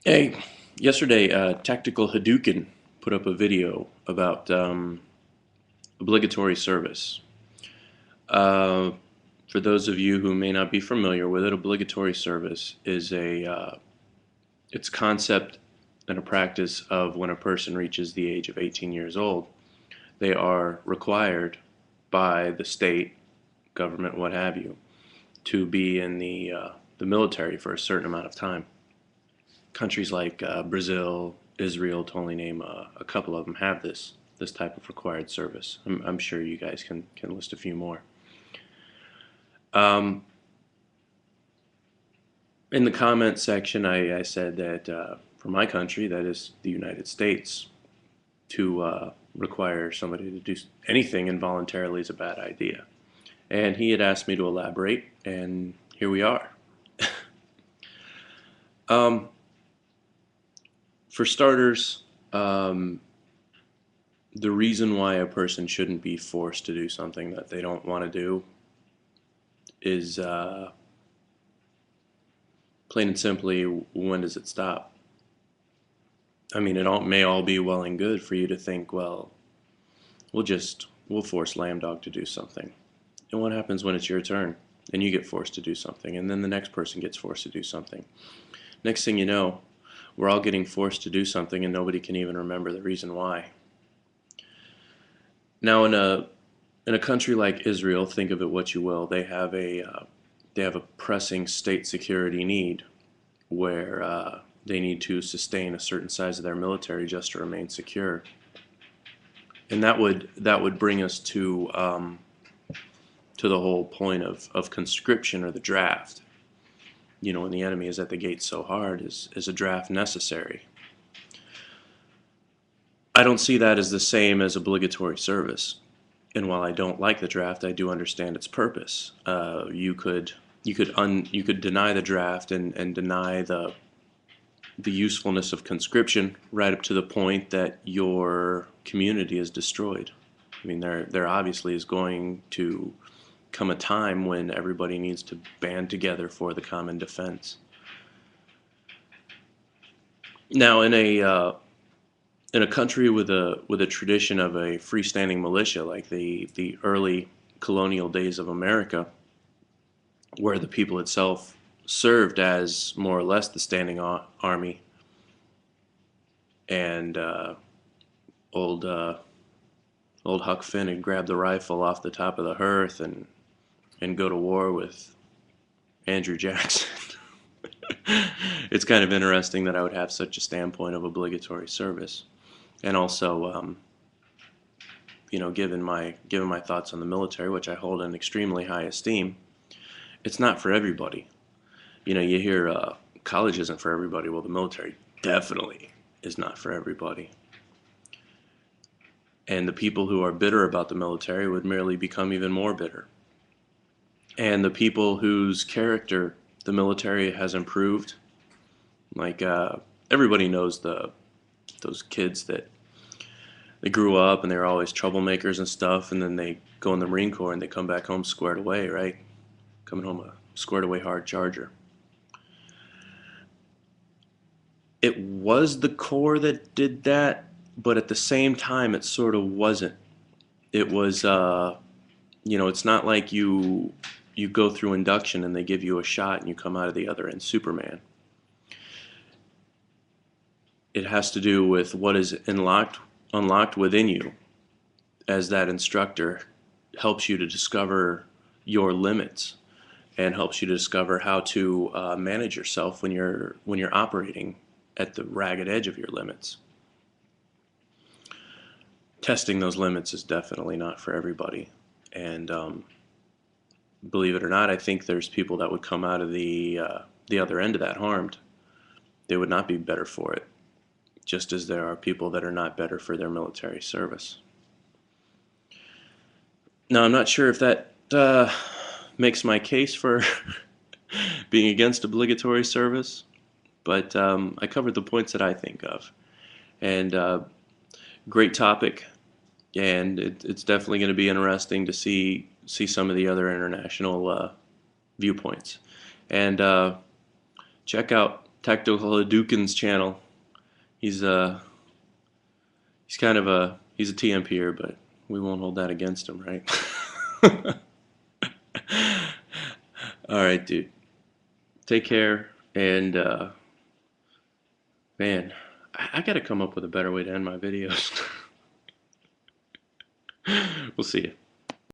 Hey, yesterday, Tactical Hadouken put up a video about obligatory service. Uh, for those of you who may not be familiar with it, obligatory service is its concept and a practice of when a person reaches the age of 18 years old, they are required by the state, government, what have you, to be in the military for a certain amount of time. Countries like Brazil, Israel, to only name a couple of them, have this type of required service. I'm sure you guys can list a few more. Um, in the comment section, I said that for my country, that is the United States, to require somebody to do anything involuntarily is a bad idea. And he had asked me to elaborate, and here we are. um, for starters, the reason why a person shouldn't be forced to do something that they don't want to do is plain and simply, when does it stop? I mean, may all be well and good for you to think, well, we'll force Lambdog to do something. And what happens when it's your turn and you get forced to do something, and then the next person gets forced to do something? Next thing you know, we're all getting forced to do something and nobody can even remember the reason why. Now, in a country like Israel, think of it what you will, they have a pressing state security need where they need to sustain a certain size of their military just to remain secure, and that would bring us to the whole point of conscription or the draft. You know, when the enemy is at the gate so hard, is a draft necessary? I don't see that as the same as obligatory service. And while I don't like the draft, I do understand its purpose. You could deny the draft and deny the usefulness of conscription right up to the point that your community is destroyed. I mean, there obviously is going to come a time when everybody needs to band together for the common defense. Now, in a country with a tradition of a freestanding militia, like the early colonial days of America, where the people itself served as more or less the standing army, and old old Huck Finn would grab the rifle off the top of the hearth and go to war with Andrew Jackson. It's kind of interesting that I would have such a standpoint of obligatory service, and also, given my thoughts on the military, which I hold in extremely high esteem, it's not for everybody. You know, you hear college isn't for everybody. Well, the military definitely is not for everybody. And the people who are bitter about the military would merely become even more bitter. And the people whose character the military has improved, like everybody knows those kids that they grew up and they were always troublemakers and stuff, and then they go in the Marine Corps and they come back home squared away, right? Coming home a squared away hard charger. It was the Corps that did that, but at the same time, it sort of wasn't. It was, it's not like you go through induction and they give you a shot and you come out of the other end Superman. It has to do with what is unlocked within you as that instructor helps you to discover your limits and helps you to discover how to manage yourself when you're operating at the ragged edge of your limits. Testing those limits is definitely not for everybody, and believe it or not, I think there's people that would come out of the other end of that harmed. They would not be better for it, just as there are people that are not better for their military service. Now, I'm not sure if that makes my case for being against obligatory service, but I covered the points that I think of. And great topic, and it's definitely going to be interesting to see some of the other international viewpoints. And check out Tactical Hadouken's channel. He's kind of he's a TMPer, but we won't hold that against him, right? All right, dude. Take care, and man, I gotta come up with a better way to end my videos. We'll see you.